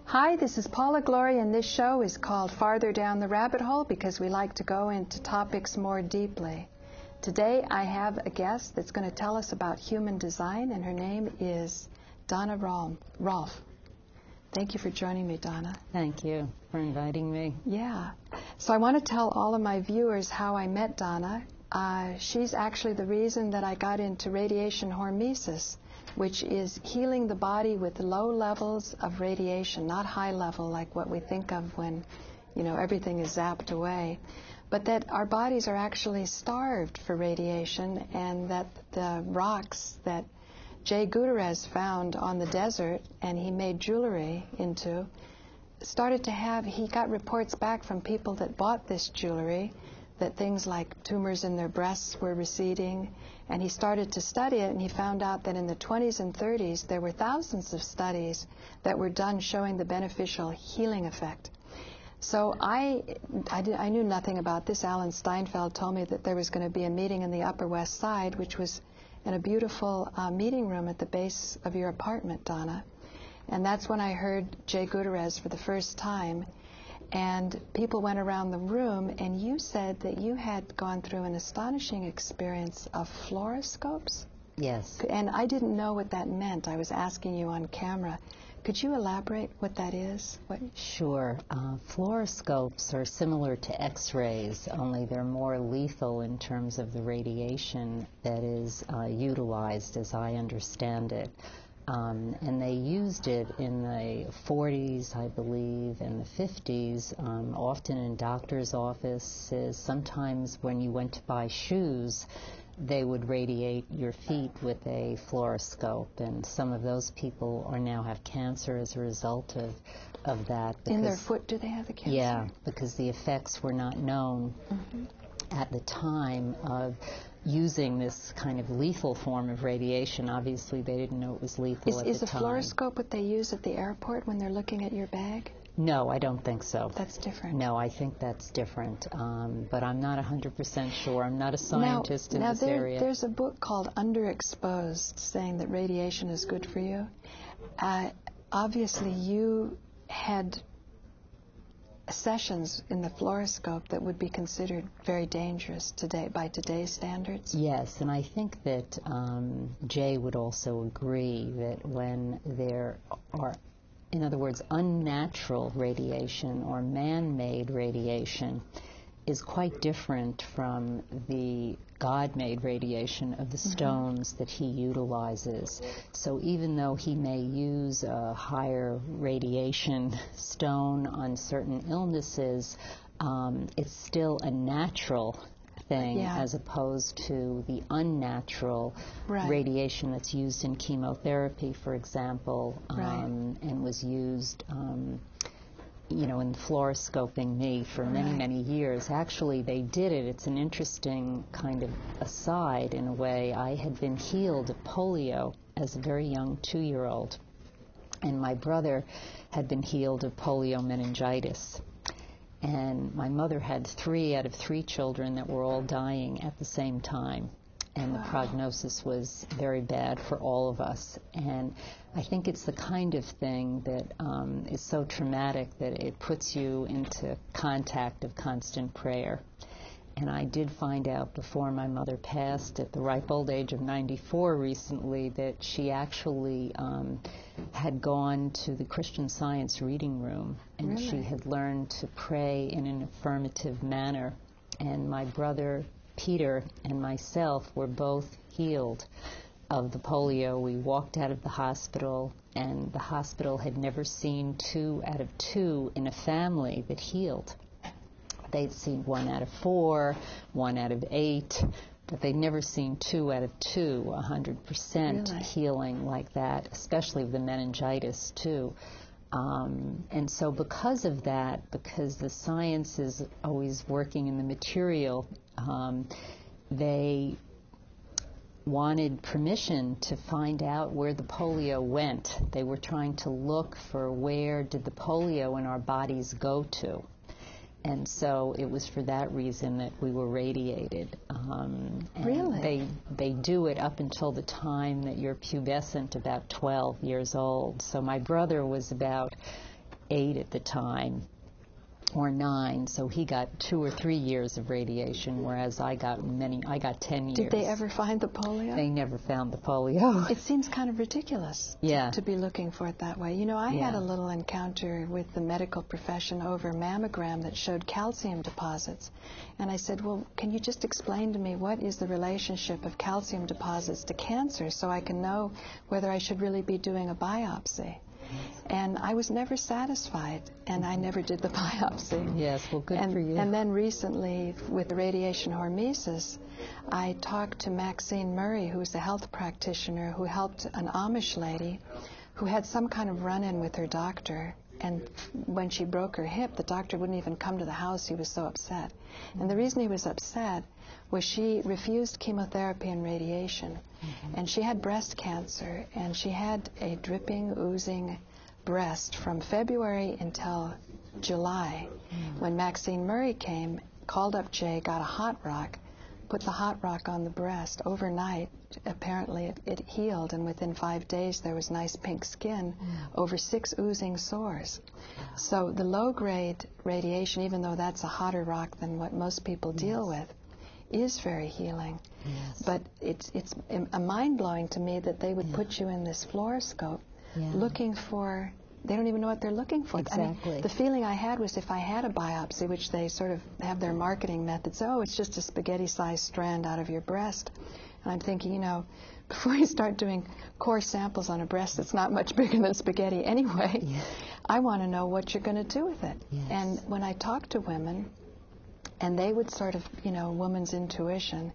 Hi, this is Paula, Gloria, and this show is called Farther Down the Rabbit Hole because we like to go into topics more deeply. Today I have a guest that's going to tell us about human design, and her name is Donna Rohlf. Thank you for joining me, Donna. Thank you for inviting me. Yeah. So I want to tell all of my viewers how I met Donna. She's actually the reason that I got into radiation hormesis, which is healing the body with low levels of radiation, not high level like what we think of when, everything is zapped away, but that our bodies are actually starved for radiation, and that the rocks that Gutterz found on the desert and he made jewelry into he got reports back from people that bought this jewelry that things like tumors in their breasts were receding, and he started to study it, and he found out that in the 20s and 30s there were thousands of studies that were done showing the beneficial healing effect. So I knew nothing about this. Alan Steinfeld told me that there was going to be a meeting in the Upper West Side, which was in a beautiful meeting room at the base of your apartment, Donna. And that's when I heard Gutterz for the first time. And people went around the room, and you said that you had gone through an astonishing experience of fluoroscopes? Yes. And I didn't know what that meant. I was asking you on camera. Could you elaborate what that is? Sure. Fluoroscopes are similar to X-rays, only they're more lethal in terms of the radiation that is utilized, as I understand it. And they used it in the 40s, I believe, and the 50s, often in doctors' offices. Sometimes when you went to buy shoes, they would radiate your feet with a fluoroscope, and some of those people now have cancer as a result of that. In their foot, do they have the cancer? Yeah, because the effects were not known at the time of using this kind of lethal form of radiation. Obviously, they didn't know it was lethal at the time. Is a fluoroscope what they use at the airport when they're looking at your bag? No, I don't think so. That's different. No, I think that's different, but I'm not 100% sure. I'm not a scientist in this area. There's a book called Underexposed, saying that radiation is good for you. Obviously, you had sessions in the fluoroscope that would be considered very dangerous today by today's standards. Yes, and I think that Jay would also agree that when there are, in other words, unnatural radiation or man-made radiation is quite different from the God-made radiation of the stones that he utilizes. So even though he may use a higher radiation stone on certain illnesses, it's still a natural thing as opposed to the unnatural radiation that's used in chemotherapy, for example, and was used in fluoroscoping me for many, many years. Actually, they did it. It's an interesting kind of aside in a way. I had been healed of polio as a very young 2-year-old, and my brother had been healed of polio meningitis. And my mother had 3 out of 3 children that were all dying at the same time. And the prognosis was very bad for all of us. And I think it's the kind of thing that is so traumatic that it puts you into contact of constant prayer. And I did find out before my mother passed at the ripe old age of 94 recently that she actually had gone to the Christian Science reading room, and she had learned to pray in an affirmative manner. And my brother Peter and myself were both healed of the polio. We walked out of the hospital, and the hospital had never seen 2 out of 2 in a family that healed. They'd seen 1 out of 4, 1 out of 8, but they'd never seen 2 out of 2, 100% healing like that, especially of the meningitis too. And so because of that, because the science is always working in the material, they wanted permission to find out where the polio went. They were trying to look for where did the polio in our bodies go to. And so it was for that reason that we were radiated. And they do it up until the time that you're pubescent, about 12 years old. So my brother was about 8 at the time, or 9, so he got 2 or 3 years of radiation, whereas I got 10 years. Did they ever find the polio? They never found the polio. It seems kind of ridiculous to be looking for it that way. You know, I had a little encounter with the medical profession over mammogram that showed calcium deposits. And I said, well, can you just explain to me what is the relationship of calcium deposits to cancer so I can know whether I should really be doing a biopsy? And I was never satisfied, and I never did the biopsy. Yes, well, good for you. And then recently, with the radiation hormesis, I talked to Maxine Murray, who was a health practitioner who helped an Amish lady who had some kind of run-in with her doctor. And when she broke her hip, the doctor wouldn't even come to the house. He was so upset. And the reason he was upset was she refused chemotherapy and radiation. And she had breast cancer, and she had a dripping, oozing breast from February until July, when Maxine Murray came, called up Jay, got a hot rock, put the hot rock on the breast. Overnight, apparently it healed, and within 5 days there was nice pink skin over 6 oozing sores. So the low-grade radiation, even though that's a hotter rock than what most people deal with, is very healing. But it's mind-blowing to me that they would put you in this fluoroscope looking for, they don't even know what they're looking for. Exactly. I mean, the feeling I had was if I had a biopsy, which they sort of have their marketing methods, oh, it's just a spaghetti-sized strand out of your breast. And I'm thinking, you know, before you start doing core samples on a breast that's not much bigger than spaghetti anyway, I want to know what you're going to do with it. And when I talk to women, and they would sort of, you know, woman's intuition,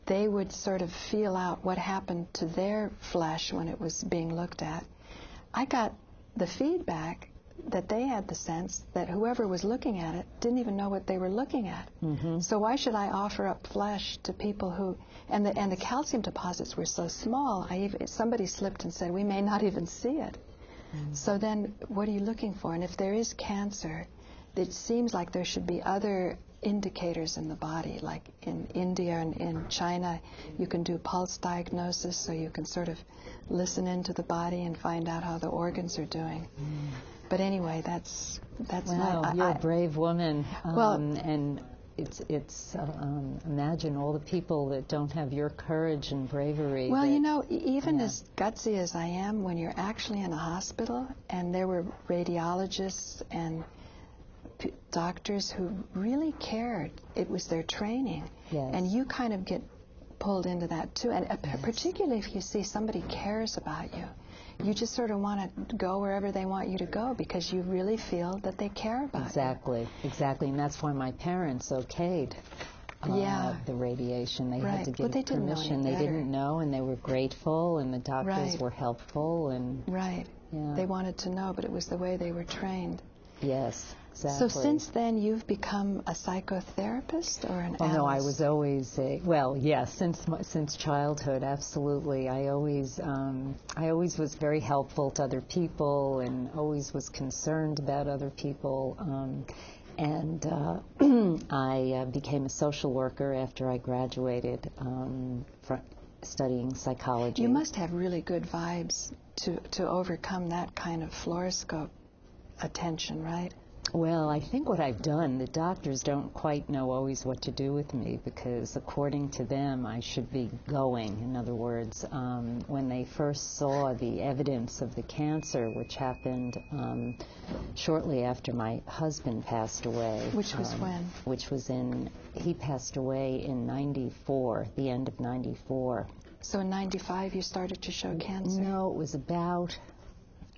they would sort of feel out what happened to their flesh when it was being looked at. I got the feedback that they had the sense that whoever was looking at it didn't even know what they were looking at. So why should I offer up flesh to people who, and the calcium deposits were so small, somebody slipped and said, we may not even see it. So then what are you looking for? And if there is cancer, it seems like there should be other indicators in the body, like in India and in China, you can do pulse diagnosis, so you can sort of listen into the body and find out how the organs are doing. But anyway, that's wow, you're a brave woman. And it's imagine all the people that don't have your courage and bravery. Well, you know, even as gutsy as I am, when you're actually in a hospital and there were radiologists and doctors who really cared. It was their training. And you kind of get pulled into that too. And particularly if you see somebody cares about you, you just sort of want to go wherever they want you to go because you really feel that they care about you. Exactly. And that's why my parents okayed the radiation. They had to give permission. They didn't know, and they were grateful, and the doctors were helpful. And they wanted to know, but it was the way they were trained. Yes. Exactly. So since then, you've become a psychotherapist or an analyst? No, I was always since childhood, absolutely. I always was very helpful to other people and always was concerned about other people. And I became a social worker after I graduated studying psychology. You must have really good vibes to overcome that kind of fluoroscope attention, right? Well, I think what I've done, the doctors don't quite know always what to do with me because according to them, I should be going. In other words, when they first saw the evidence of the cancer, which happened shortly after my husband passed away. Which was when? He passed away in 94, the end of 94. So in 95 you started to show cancer? No, it was about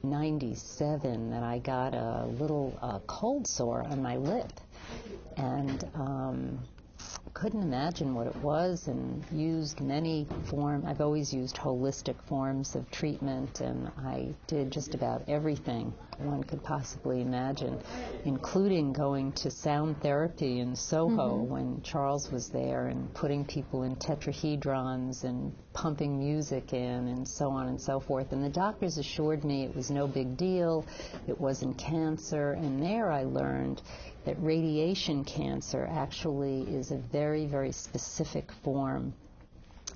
97 that I got a little cold sore on my lip, and couldn't imagine what it was, and used many forms. I've always used holistic forms of treatment, and I did just about everything one could possibly imagine, including going to sound therapy in Soho when Charles was there, and putting people in tetrahedrons and pumping music in and so on and so forth. And the doctors assured me it was no big deal, it wasn't cancer, and there I learned that radiation cancer actually is a very, very specific form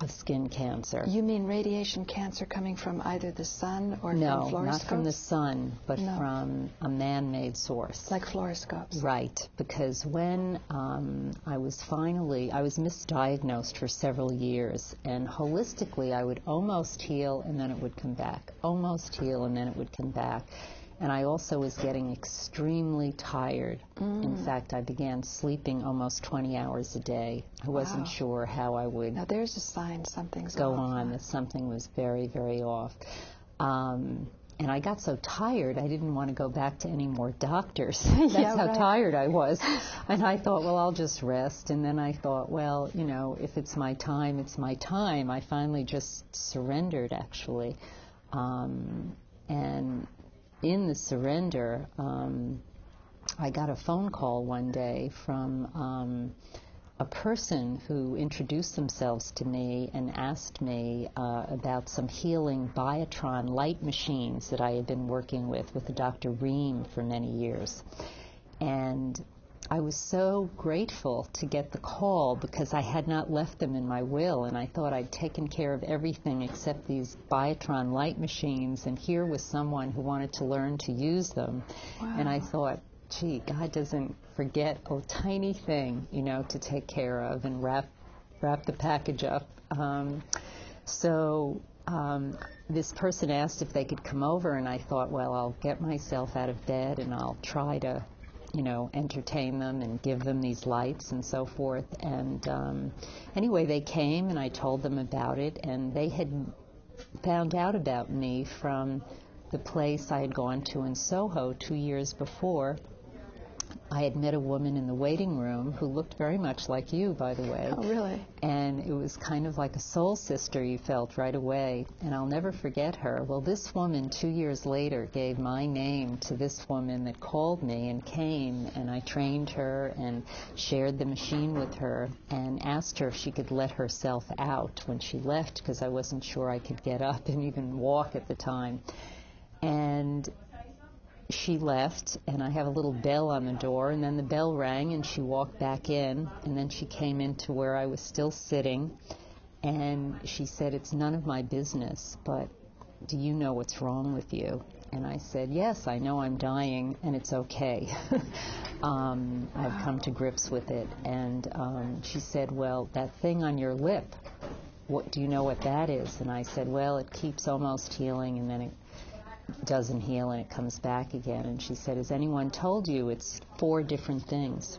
of skin cancer. You mean radiation cancer coming from either the sun or No, from fluoroscopes? not from the sun, but No. from a man-made source. Like fluoroscopes? Right, because when I was misdiagnosed for several years, and holistically I would almost heal and then it would come back, almost heal and then it would come back. And I also was getting extremely tired. In fact, I began sleeping almost 20 hours a day. I wasn't sure how I would Now there's a sign something's go off. on, that something was very, very off. And I got so tired, I didn't want to go back to any more doctors. That's how tired I was. And I thought, well, I'll just rest. And then I thought, well, you know, if it's my time, it's my time. I finally just surrendered, actually. And in the surrender, I got a phone call one day from a person who introduced themselves to me and asked me about some healing biotron light machines that I had been working with Dr. Ream for many years. And I was so grateful to get the call because I had not left them in my will, and I thought I'd taken care of everything except these biotron light machines, and here was someone who wanted to learn to use them. Wow. And I thought, gee, God doesn't forget a tiny thing, you know, to take care of and wrap the package up. This person asked if they could come over, and I thought, well, I'll get myself out of bed and I'll try to, you know, entertain them and give them these lights and so forth. And anyway, they came and I told them about it, and they had found out about me from the place I had gone to in Soho 2 years before. I had met a woman in the waiting room who looked very much like you, by the way. Oh, really? And it was kind of like a soul sister you felt right away. And I'll never forget her. Well, this woman 2 years later gave my name to this woman that called me and came, and I trained her and shared the machine with her and asked her if she could let herself out when she left, because I wasn't sure I could get up and even walk at the time. And she left, and I have a little bell on the door, and then the bell rang, and she walked back in, and then she came into where I was still sitting, and she said, "It's none of my business, but do you know what's wrong with you?" And I said, "Yes, I know I'm dying, and it's okay." I've come to grips with it. And she said, "Well, that thing on your lip, what do you know what that is?" And I said, "Well, it keeps almost healing, and then it doesn't heal and it comes back again." And she said, "Has anyone told you it's 4 different things?"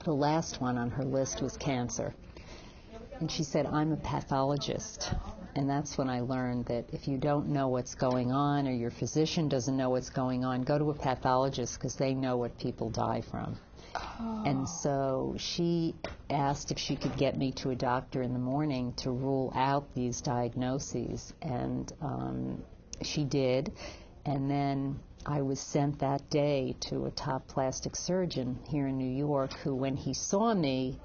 The last one on her list was cancer. And she said, "I'm a pathologist." And that's when I learned that if you don't know what's going on, or your physician doesn't know what's going on, go to a pathologist, because they know what people die from. Oh. And so she asked if she could get me to a doctor in the morning to rule out these diagnoses. And she did, and then I was sent that day to a top plastic surgeon here in New York who, when he saw me,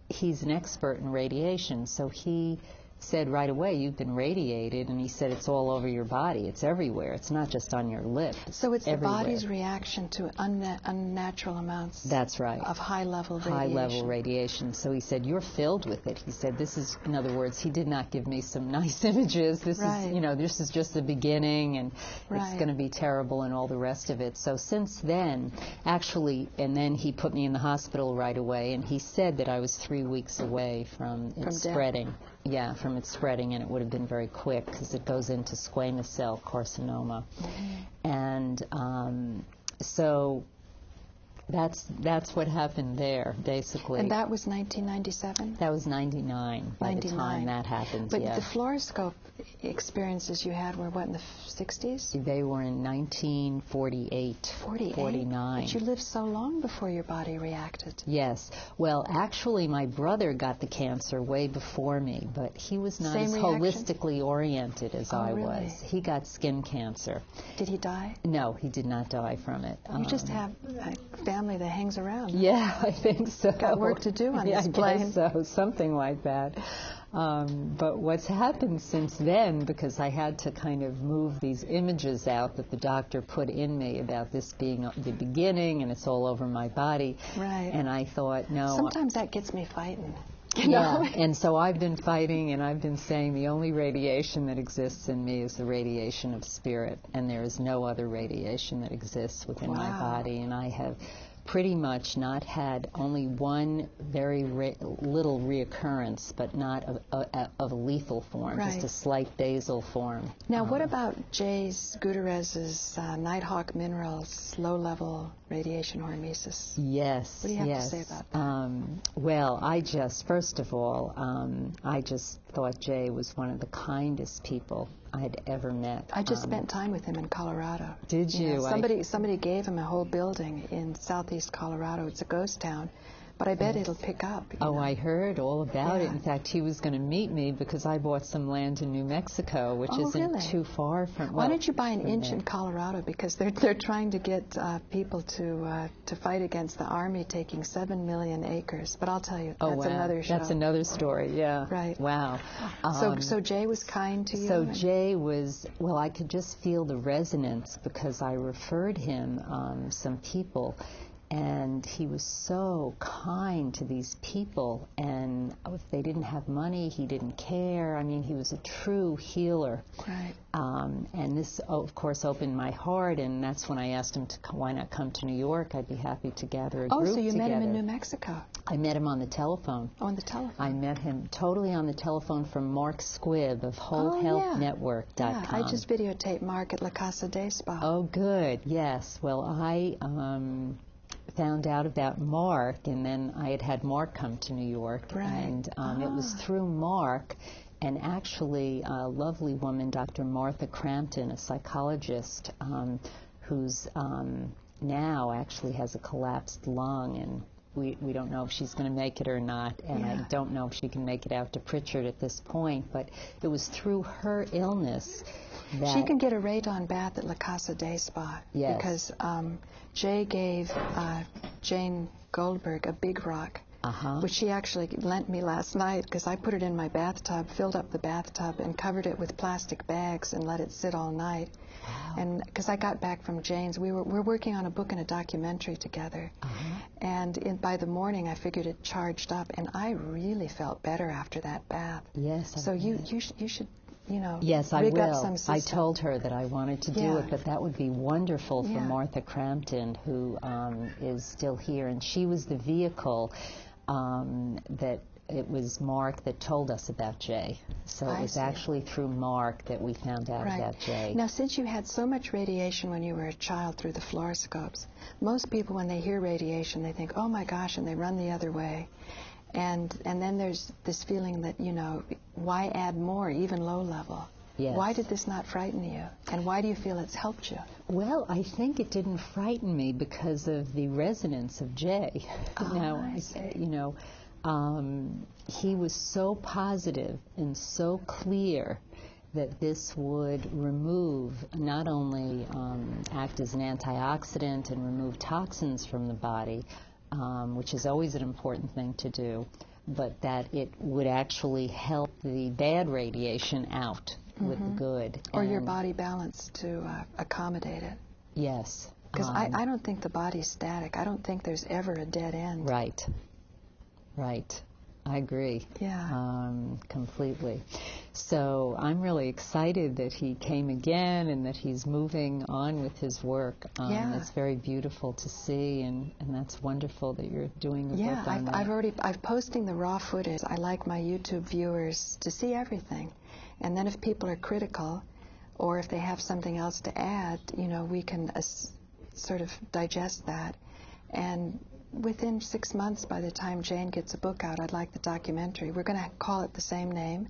he's an expert in radiation, so he said right away, "You've been radiated," and he said, "It's all over your body. It's everywhere. It's not just on your lip. So it's everywhere." the body's reaction to unnatural amounts. That's right. Of high-level radiation. High-level radiation. So he said, "You're filled with it." He said, "This is," in other words, he did not give me some nice images. This is, you know, this is just the beginning, and it's going to be terrible and all the rest of it. So since then, actually, and then he put me in the hospital right away, and he said that I was 3 weeks away from it spreading. Yeah, from it spreading, and it would have been very quick because it goes into squamous cell carcinoma. Mm-hmm. And so that's what happened there, basically. And that was 1997? That was 99 by the time that happened. But the fluoroscope experiences you had were what, in the 60s? They were in 1948. 49. But you lived so long before your body reacted. Yes. Well, actually, my brother got the cancer way before me, but he was not as holistically oriented as I was. He got skin cancer. Did he die? No, he did not die from it. You just have a family that hangs around. Yeah, I think so. Got work to do on this plane. I guess so, something like that. But what's happened since then, because I had to kind of move these images out that the doctor put in me about this being the beginning and it's all over my body. Right. And I thought, no. Sometimes that gets me fighting. You know? And so I've been fighting, and I've been saying the only radiation that exists in me is the radiation of spirit, and there is no other radiation that exists within my body. And I have pretty much not had only one very little reoccurrence, but not of a lethal form, just a slight basal form. Now, what about Jay's Gutterz's Nighthawk Minerals low-level radiation hormesis? Yes. What do you have to say about that? Well, first of all, I just thought Jay was one of the kindest people I'd ever met. I just spent time with him in Colorado. Did you? Somebody gave him a whole building in southeast Colorado. It's a ghost town, but I bet it'll pick up. You know? I heard all about it. In fact, he was going to meet me because I bought some land in New Mexico, which isn't too far from. Why don't you buy an inch in Colorado? Because they're trying to get people to fight against the Army taking 7 million acres. But I'll tell you, that's another show. That's another story. Yeah. Right. Wow. So Jay was kind to you. So Jay was. Well, I could just feel the resonance because I referred him some people. And he was so kind to these people, and if they didn't have money, he didn't care. I mean, he was a true healer. Right. And this, of course, opened my heart, and that's when I asked him to why not come to New York. I'd be happy to gather a group together. Oh, so you met him in New Mexico? I met him on the telephone. Oh, on the telephone. I met him totally on the telephone from Mark Squibb of WholeHealthNetwork.com. Yeah, I just videotaped Mark at La Casa de Spa. Oh, good. Yes. Well, I found out about Mark, and then I had Mark come to New York, and it was through Mark, and actually a lovely woman, Dr. Martha Crampton, a psychologist, who's now actually has a collapsed lung, and we don't know if she's going to make it or not, and I don't know if she can make it out to Pritchard at this point, but it was through her illness that... She can get a radon bath at La Casa de Spa. Yes. Because Jay gave Jane Goldberg a big rock, which she actually lent me last night because I put it in my bathtub, filled up the bathtub, and covered it with plastic bags and let it sit all night. Wow. And because I got back from Jane's, we're working on a book and a documentary together. And by the morning, I figured it charged up, and I really felt better after that bath. Yes. So you should. Yes, I rig will. up some system. I told her that I wanted to do it, but that would be wonderful for Martha Crampton, who is still here. And she was the vehicle that it was Mark that told us about Jay. So it was actually through Mark that we found out about Jay. Now, since you had so much radiation when you were a child through the fluoroscopes, most people, when they hear radiation, they think, oh my gosh, and they run the other way. And then there's this feeling that, why add more, even low level? Yes. Why did this not frighten you? And why do you feel it's helped you? Well, I think it didn't frighten me because of the resonance of Jay. I see. He was so positive and so clear that this would remove, not only act as an antioxidant and remove toxins from the body, which is always an important thing to do, but that it would actually help the bad radiation out with the good. Or your body balance to accommodate it. Yes. Because I don't think the body's static. I don't think there's ever a dead end. Right. Right. I agree. Yeah. Completely. So I'm really excited that he came again and that he's moving on with his work. It's very beautiful to see, and that's wonderful that you're doing a book on that. I'm posting the raw footage. I like my YouTube viewers to see everything. And then if people are critical or if they have something else to add, we can sort of digest that. And within 6 months, by the time Jane gets a book out, I'd like the documentary. We're going to call it the same name.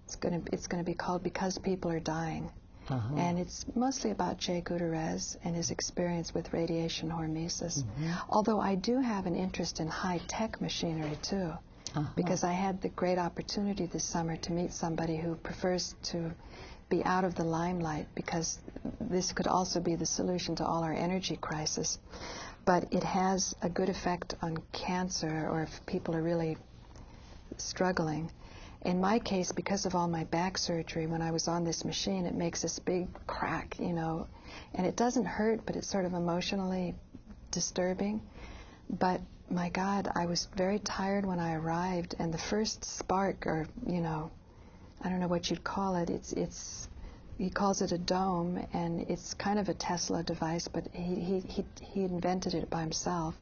It's going to be called Because People Are Dying. And it's mostly about Jay Gutterz and his experience with radiation hormesis. Although I do have an interest in high-tech machinery, too, because I had the great opportunity this summer to meet somebody who prefers to be out of the limelight, because this could also be the solution to all our energy crisis. But it has a good effect on cancer, or if people are really struggling. In my case, because of all my back surgery, when I was on this machine, it makes this big crack, and it doesn't hurt, but it's sort of emotionally disturbing. But my God, I was very tired when I arrived, and the first spark, or, you know, I don't know what you'd call it, he calls it a dome, and it's kind of a Tesla device, but he invented it by himself.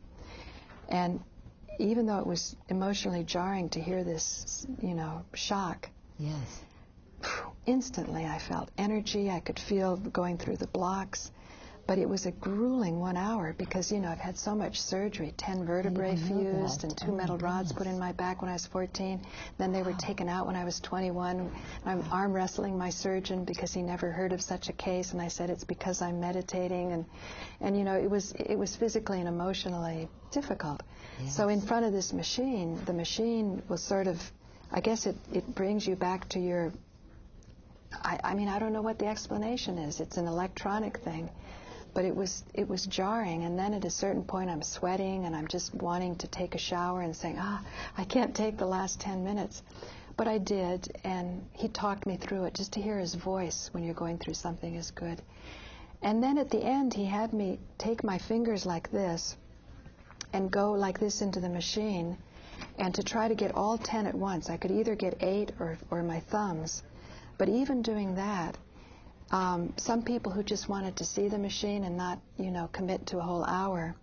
And even though it was emotionally jarring to hear this, you know, shock, Yes. instantly I felt energy. I could feel going through the blocks. But it was a grueling 1 hour because, you know, I've had so much surgery, 10 vertebrae fused and 2 metal rods put in my back when I was 14. Then they were taken out when I was 21. I'm arm wrestling my surgeon because he never heard of such a case. And I said, it's because I'm meditating. And you know, it was physically and emotionally difficult. Yes. So in front of this machine, the machine was sort of, I guess it brings you back to your, I mean, I don't know what the explanation is. It's an electronic thing. But it was jarring, and then at a certain point I'm sweating and I'm just wanting to take a shower and saying, I can't take the last 10 minutes. But I did, and he talked me through it. Just to hear his voice when you're going through something is good. And then at the end he had me take my fingers like this and go like this into the machine, and to try to get all 10 at once. I could either get 8 or my thumbs. But even doing that, some people who just wanted to see the machine and not, you know, commit to a whole hour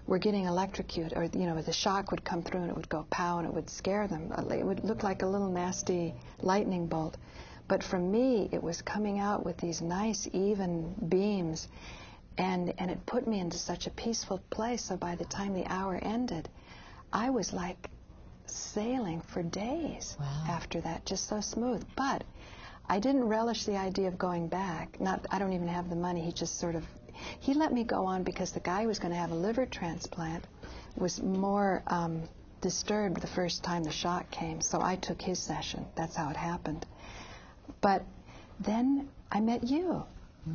were getting electrocuted, or, you know, the shock would come through and it would go pow and it would scare them. It would look like a little nasty lightning bolt. But for me, it was coming out with these nice, even beams, and it put me into such a peaceful place. So by the time the hour ended, I was like sailing for days after that, just so smooth. But I didn't relish the idea of going back. I don't even have the money. He let me go on because the guy who was going to have a liver transplant was more disturbed the first time the shock came. So I took his session. That's how it happened. But then I met you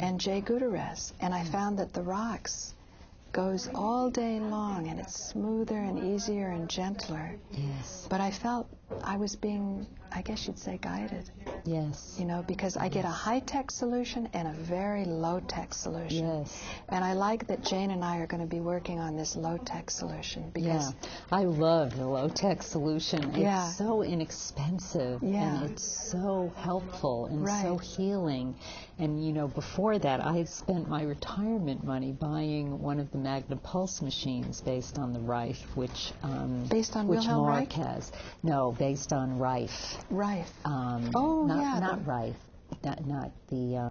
and Jay Gutterz, and I found that the rocks goes all day long, and it's smoother and easier and gentler. Yes. But I felt I was being, I guess you'd say, guided. Yes. You know, because I get a high-tech solution and a very low-tech solution. Yes. And I like that Jane and I are going to be working on this low-tech solution because I love the low-tech solution. Yeah. It's so inexpensive, and it's so helpful and so healing. And, you know, before that, I had spent my retirement money buying one of the Magna Pulse machines based on the Rohlf, which based on which Wilhelm Mark Reich? has. No, based on Rohlf. Right. Not Rohlf. Not the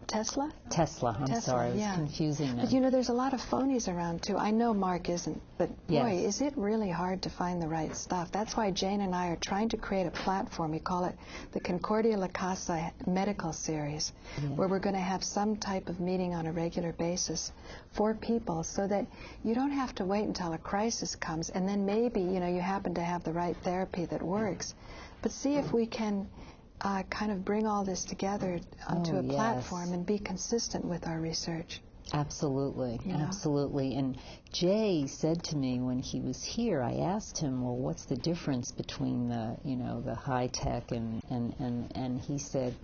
Tesla? Tesla. I'm sorry, I was confusing them. But you know, there's a lot of phonies around too. I know Mark isn't, but boy, is it really hard to find the right stuff. That's why Jane and I are trying to create a platform. We call it the Concordia La Casa Medical Series, where we're going to have some type of meeting on a regular basis for people, so that you don't have to wait until a crisis comes, and then maybe, you know, you happen to have the right therapy that works. But see if we can kind of bring all this together onto a platform and be consistent with our research. Absolutely, absolutely. And Jay said to me when he was here, I asked him, well, what's the difference between the, you know, the high tech and he said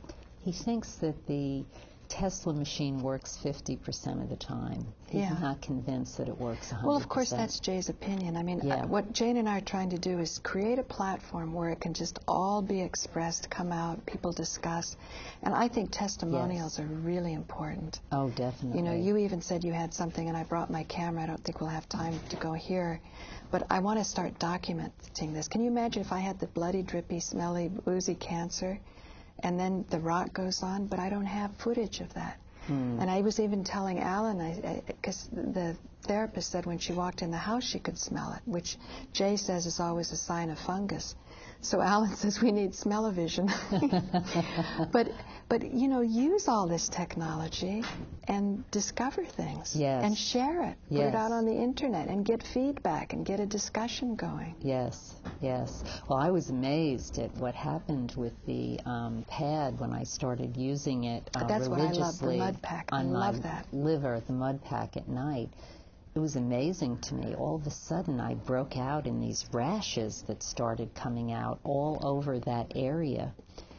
he thinks that the Tesla machine works 50% of the time. He's not convinced that it works 100%. Well, of course, that's Jay's opinion. I mean, what Jane and I are trying to do is create a platform where it can just all be expressed, come out, people discuss. And I think testimonials are really important. Oh, definitely. You know, you even said you had something, and I brought my camera. I don't think we'll have time to go here. But I want to start documenting this. Can you imagine if I had the bloody, drippy, smelly, oozy cancer, and then the rock goes on, but I don't have footage of that. And I was even telling Alan, because the therapist said when she walked in the house she could smell it, which Jay says is always a sign of fungus. So Alan says we need smell-o-vision. But you know, use all this technology and discover things and share it. Put it out on the internet and get feedback and get a discussion going. Yes, yes. Well, I was amazed at what happened with the pad when I started using it That's what I love, the mud pack. I love that. Liver, the mud pack at night. It was amazing to me. All of a sudden, I broke out in these rashes that started coming out all over that area.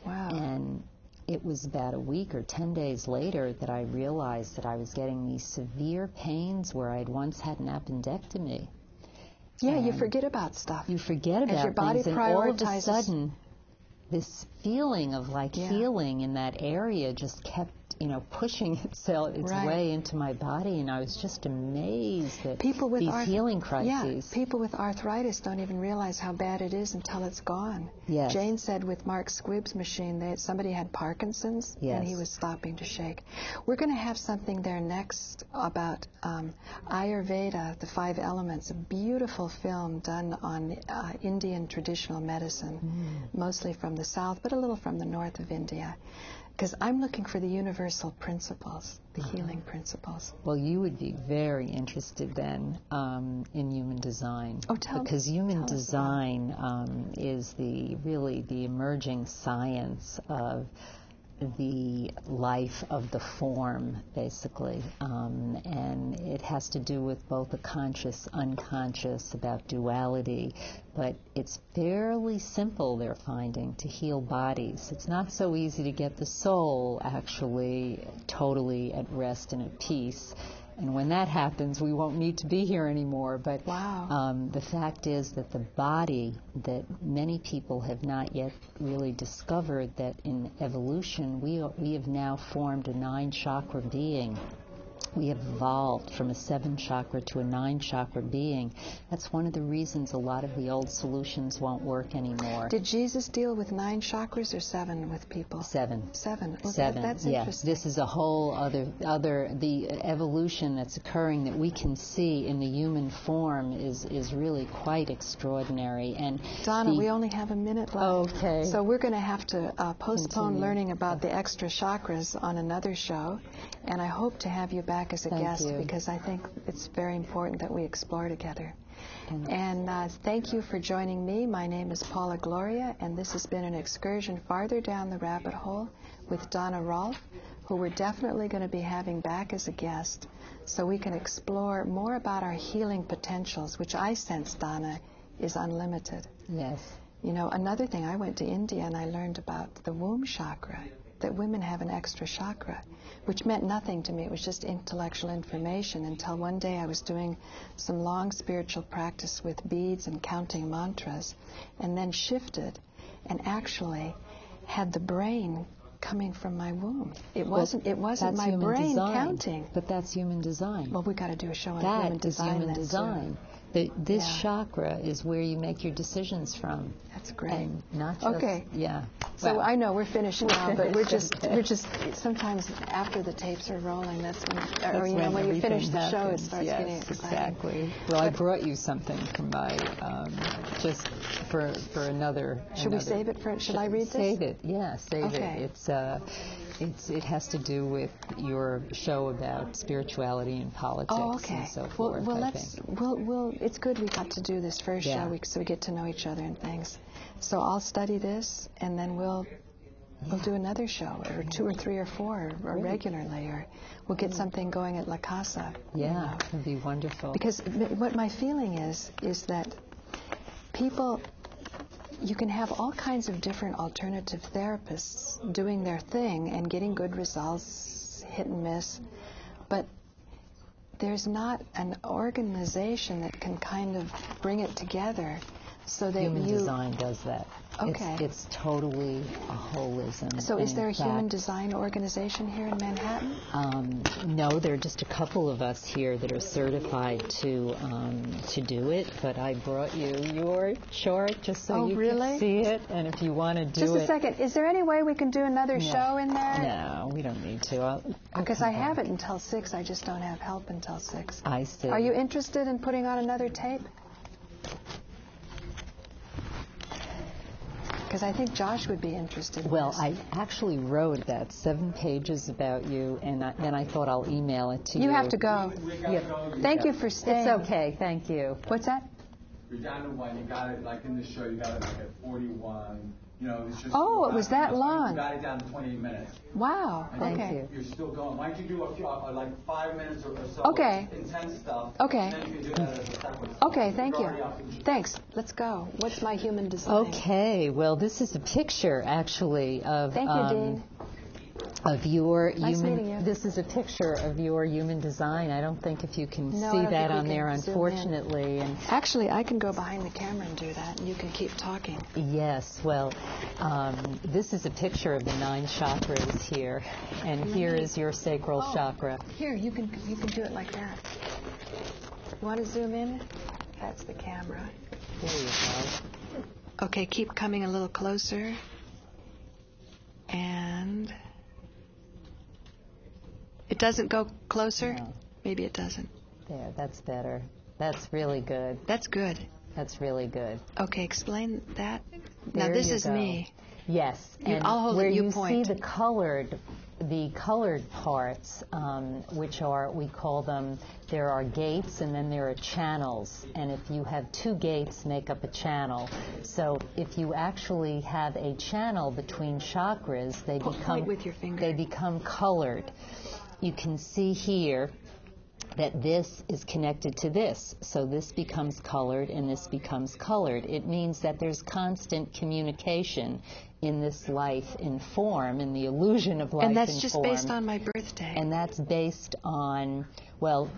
Wow. And it was about a week or 10 days later that I realized that I was getting these severe pains where I'd once had an appendectomy. Yeah, you forget about stuff. You forget about as your body things, and all of a sudden, this feeling of like healing in that area just kept, pushing its way into my body, and I was just amazed that these healing crises. Yeah, people with arthritis don't even realize how bad it is until it's gone. Yes. Jane said with Mark Squibb's machine, somebody had Parkinson's, and he was stopping to shake. We're going to have something there next about Ayurveda, the 5 elements, a beautiful film done on Indian traditional medicine, mostly from the south, but a little from the north of India. Because I'm looking for the universal principles, the healing principles. Well, you would be very interested then in human design. Oh, tell me. Because human design is really the emerging science of the life of the form, basically. And it has to do with both the conscious, unconscious, about duality. But it's fairly simple, they're finding, to heal bodies. It's not so easy to get the soul actually totally at rest and at peace. And when that happens, we won't need to be here anymore. But the fact is that the body, that many people have not yet really discovered that in evolution, we have now formed a 9-chakra being. We have evolved from a 7-chakra to a 9-chakra being. That's one of the reasons a lot of the old solutions won't work anymore. Did Jesus deal with 9 chakras or 7 with people? 7. 7. Well, 7. That's interesting. This is a whole other the evolution that's occurring that we can see in the human form is really quite extraordinary. And Donna, we only have a minute left. Okay. So we're going to have to postpone learning about the extra chakras on another show. And I hope to have you back as a guest because I think it's very important that we explore together. And thank you for joining me. My name is Paula Gloria, and this has been an excursion farther down the rabbit hole with Donna Rohlf, who we're definitely going to be having back as a guest so we can explore more about our healing potentials, which I sense, Donna, is unlimited. Yes. Another thing, I went to India and I learned about the womb chakra, that women have an extra chakra, which meant nothing to me. It was just intellectual information until one day I was doing some long spiritual practice with beads and counting mantras, and then shifted and actually had the brain coming from my womb. It wasn't my brain counting. But that's human design. Well, we got to do a show on human design. That is human design. This chakra is where you make your decisions from. That's great. And not just, So I know we're finishing now, but we're just sometimes after the tapes are rolling, that's when when you finish the show, it starts getting exciting. Exactly. Well, I brought you something from my just for another. Should we save it for? Should I read this? Save it. Yeah, save it. It has to do with your show about spirituality and politics and so forth. Well, it's good we got to do this first show so we get to know each other and things. So I'll study this, and then we'll do another show, or 2 or 3 or 4, or regularly, or we'll get something going at La Casa. Yeah, it'd be wonderful. Because what my feeling is that people, you can have all kinds of different alternative therapists doing their thing and getting good results, hit and miss, but there's not an organization that can kind of bring it together so that Human design does that. Okay. It's totally a holism. So is there a human design organization here in Manhattan? No, there are just a couple of us here that are certified to do it, but I brought you your chart just so you can see it, and if you want to do it... Just a second. Is there any way we can do another show in there? No, we don't need to. Because I have it until 6. I just don't have help until 6. I see. Are you interested in putting on another tape? Because I think Josh would be interested in this. I actually wrote that 7 pages about you, and then I thought I'll email it to you. You have to go. Thank you for staying. It's okay. Thank you. What's that? You're down to 1. You got it, like in the show, you got it like at 41. It's just... Oh, it was that long. You got it down to 28 minutes. Wow. Thank you. You're still going. Why don't you do a few, like 5 minutes or so of intense stuff. Okay. And then you can do that as a separate. Okay, thank you. Thanks. Let's go. What's my human design? Okay. Well, this is a picture, actually, of... Thank you, Dean. of your Nice meeting you. This is a picture of your human design. I don't think if you can No, I see don't that think we on there, can zoom in. unfortunately. And Actually, I can go behind the camera and do that, and you can keep talking. yes, well, this is a picture of the 9 chakras here, and here is your sacral chakra. Here, you can do it like that. You want to zoom in? That's the camera. There you go. Okay, keep coming a little closer. And it doesn't go closer? No. Maybe it doesn't. There, that's better. That's really good. That's good. That's really good. Okay, explain that. There Now this you is go. me. Yes, and I'll hold where it, you you point. see the colored parts, which are, we call them, there are gates and then there are channels. And if you have 2 gates, make up a channel. So if you actually have a channel between chakras, they Point with your finger. they become colored. You can see here that this is connected to this. So this becomes colored and this becomes colored. It means that there's constant communication in this life in form, in the illusion of life in form. And that's just based on my birthday. And that's based on, well,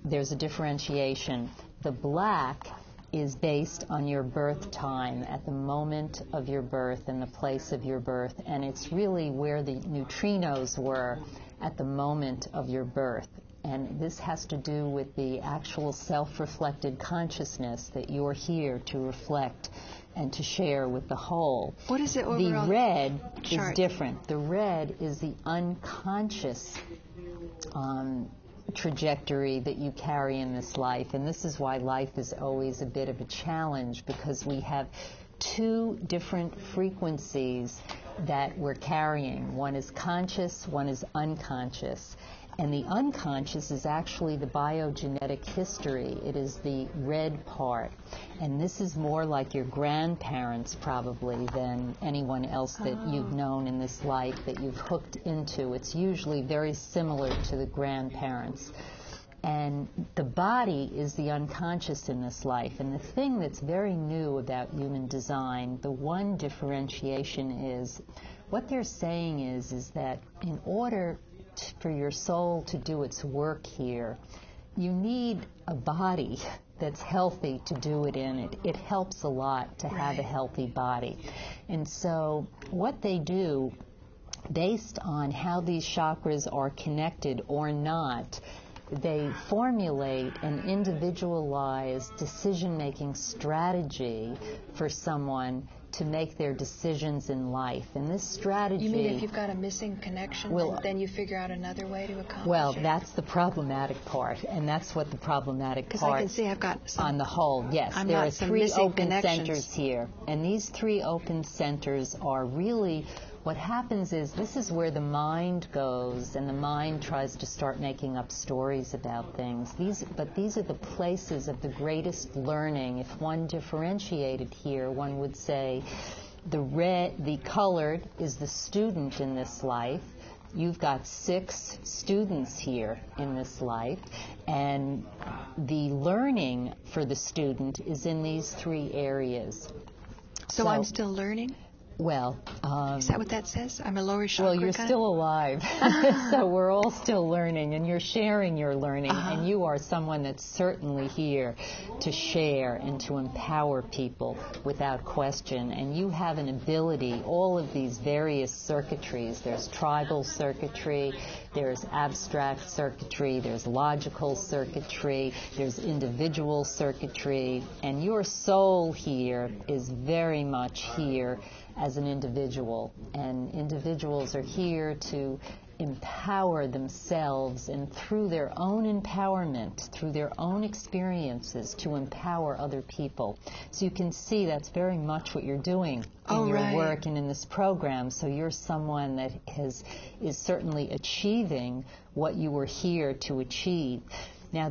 there's a differentiation. The black is based on your birth time, at the moment of your birth and the place of your birth. And it's really where the neutrinos were at the moment of your birth. And this has to do with the actual self-reflected consciousness that you're here to reflect and to share with the whole. What is the overall The red chart? is different. The red is the unconscious trajectory that you carry in this life. And this is why life is always a bit of a challenge, because we have 2 different frequencies that we're carrying. One is conscious, one is unconscious. And the unconscious is actually the biogenetic history. It is the red part. And this is more like your grandparents probably than anyone else that you've known in this life that you've hooked into. It's usually very similar to the grandparents. And the body is the unconscious in this life. And the thing that's very new about human design, the one differentiation is, what they're saying is that in order for your soul to do its work here, you need a body that's healthy to do it in. It helps a lot to have a healthy body. And so what they do, based on how these chakras are connected or not, they formulate an individualized decision-making strategy for someone to make their decisions in life. And this strategy... You mean if you've got a missing connection, then you figure out another way to accomplish well, it? that's the problematic part, and that's what the problematic part... Because I can see I've got some... On the whole, yes. I'm there not are some 3 missing open connections. centers here. And these 3 open centers are really... What happens is, this is where the mind goes, and the mind tries to start making up stories about things. But these are the places of the greatest learning. If one differentiated here, one would say the colored is the student in this life. You've got 6 students here in this life, and the learning for the student is in these 3 areas. So I'm still learning? Well, is that what that says? I'm a lower chakra. well, you're still alive, so we're all still learning, and you're sharing your learning, and you are someone that's certainly here to share and to empower people without question. And you have an ability, all of these various circuitries. There's tribal circuitry, there's abstract circuitry, there's logical circuitry, there's individual circuitry, and your soul here is very much here as an individual, and individuals are here to empower themselves, and through their own empowerment, through their own experiences, to empower other people. So you can see that's very much what you're doing in your work and in this program. So you're someone that is certainly achieving what you were here to achieve. Now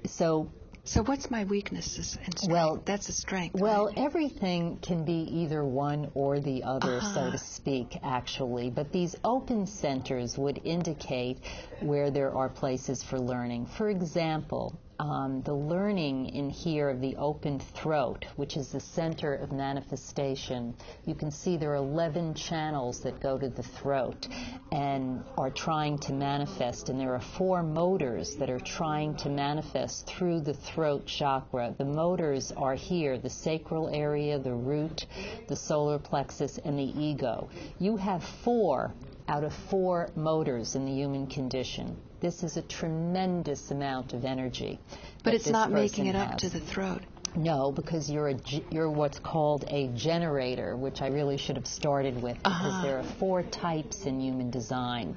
So what's my weaknesses and strength? Well, that's a strength. Well, everything can be either one or the other, so to speak, actually. But these open centers would indicate where there are places for learning. For example, the learning in here of the open throat, which is the center of manifestation. You can see there are 11 channels that go to the throat and are trying to manifest, and there are 4 motors that are trying to manifest through the throat chakra. The motors are here: the sacral area, the root, the solar plexus, and the ego. You have 4 out of 4 motors in the human condition. This is a tremendous amount of energy. But it's not making it up to the throat. No, because you're what's called a generator, which I really should have started with, because there are 4 types in human design.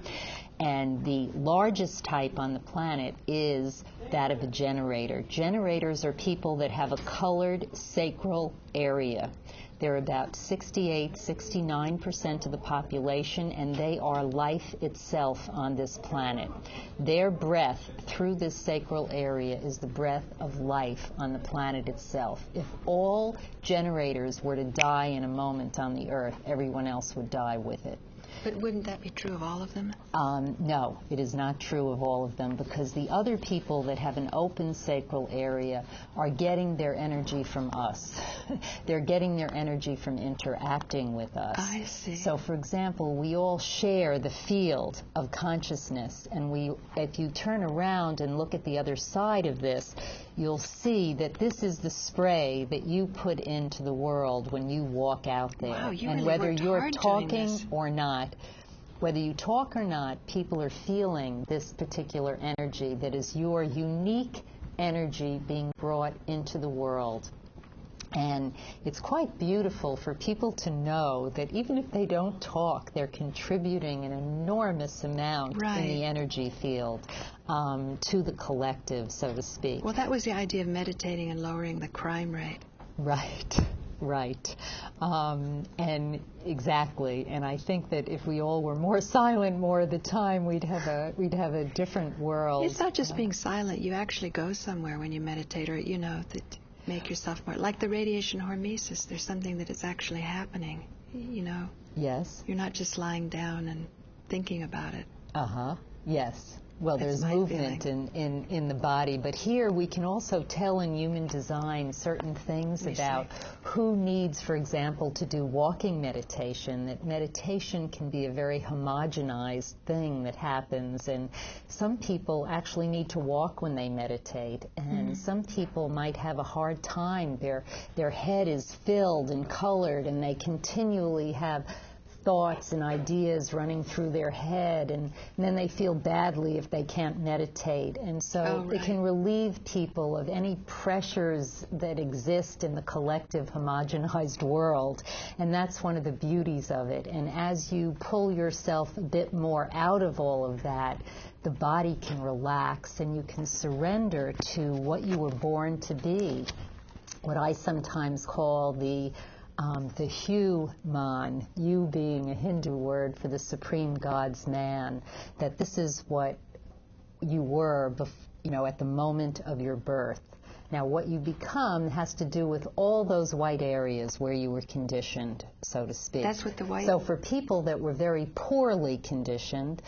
And the largest type on the planet is that of a generator. Generators are people that have a colored sacral area. They're about 68-69% of the population, and they are life itself on this planet. Their breath through this sacral area is the breath of life on the planet itself. If all generators were to die in a moment on the earth, everyone else would die with it. But wouldn't that be true of all of them? No, it is not true of all of them, because the other people that have an open sacral area are getting their energy from us. They're getting their energy from interacting with us. I see. So, for example, we all share the field of consciousness, and if you turn around and look at the other side of this, you'll see that this is the spray that you put into the world when you walk out there. Wow, you and really whether worked you're hard talking doing this. or not, whether you talk or not, people are feeling this particular energy that is your unique energy being brought into the world. And it's quite beautiful for people to know that even if they don't talk, they're contributing an enormous amount in the energy field to the collective, so to speak. Well, that was the idea of meditating and lowering the crime rate. Right. Right. And exactly. And I think that if we all were more silent more of the time, we'd have a different world. It's not just being silent. You actually go somewhere when you meditate, or that make yourself more like the radiation hormesis. There's something that is actually happening. Yes. You're not just lying down and thinking about it. Yes. Well, That's there's movement in the body, but here we can also tell in human design certain things about who needs, for example, to do walking meditation, that meditation can be a very homogenized thing that happens, and some people actually need to walk when they meditate, and some people might have a hard time. Their head is filled and colored, and they continually have thoughts and ideas running through their head, and then they feel badly if they can't meditate. And so it can relieve people of any pressures that exist in the collective homogenized world. And that's one of the beauties of it. And as you pull yourself a bit more out of all of that, the body can relax and you can surrender to what you were born to be. What I sometimes call the human, you being a Hindu word for the supreme God's man, that this is what you were, at the moment of your birth. Now, what you become has to do with all those white areas where you were conditioned, so to speak. That's what the white... So for people that were very poorly conditioned,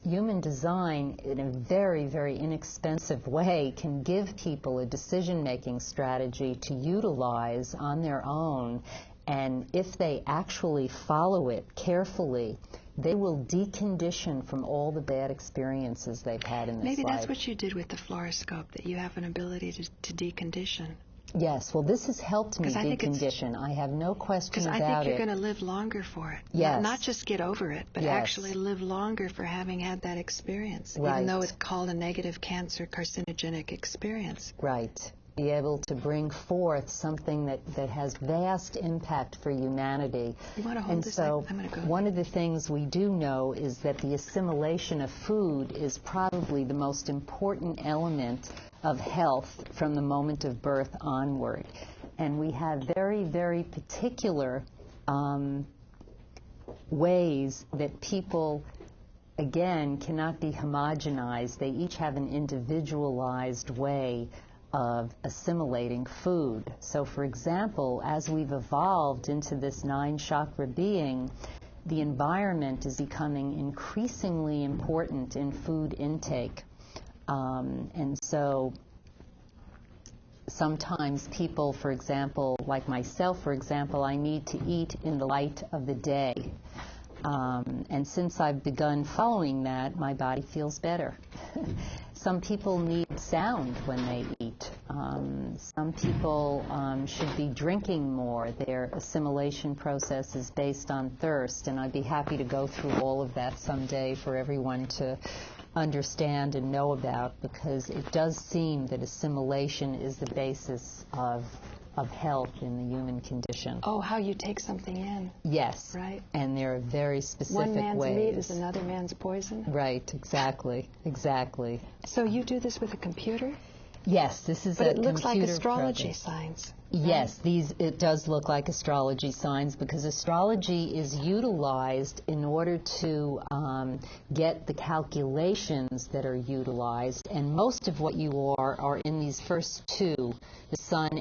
human design, in a very, very inexpensive way, can give people a decision-making strategy to utilize on their own. And if they actually follow it carefully, they will decondition from all the bad experiences they've had in this life. Maybe that's what you did with the Fluoroscope, that you have an ability to decondition. Yes, well, this has helped me decondition. I have no question about it. Because I think you're going to live longer for it. Yes. Not just get over it, but actually live longer for having had that experience, right. Even though it's called a negative cancer carcinogenic experience. Right. Be able to bring forth something that has vast impact for humanity. You want to hold this? So I'm going to go. One of the things we do know is that the assimilation of food is probably the most important element of health from the moment of birth onward. And we have very, very particular ways that people, again, cannot be homogenized. They each have an individualized way of assimilating food. So, for example, as we've evolved into this 9-chakra being, the environment is becoming increasingly important in food intake. And so sometimes people, for example, like myself, for example, I need to eat in the light of the day. And since I've begun following that, my body feels better. Some people need sound when they eat. Some people should be drinking more. Their assimilation process is based on thirst, and I'd be happy to go through all of that someday for everyone to understand and know about, because it does seem that assimilation is the basis of health in the human condition. Oh, how you take something in. Yes. Right. And there are very specific One man's ways. meat is another man's poison. Right, exactly, exactly. So you do this with a computer? Yes, this is But a it looks like computer astrology program. signs. Yes, it does look like astrology signs, because astrology is utilized in order to get the calculations that are utilized, and most of what you are in these first two, the sun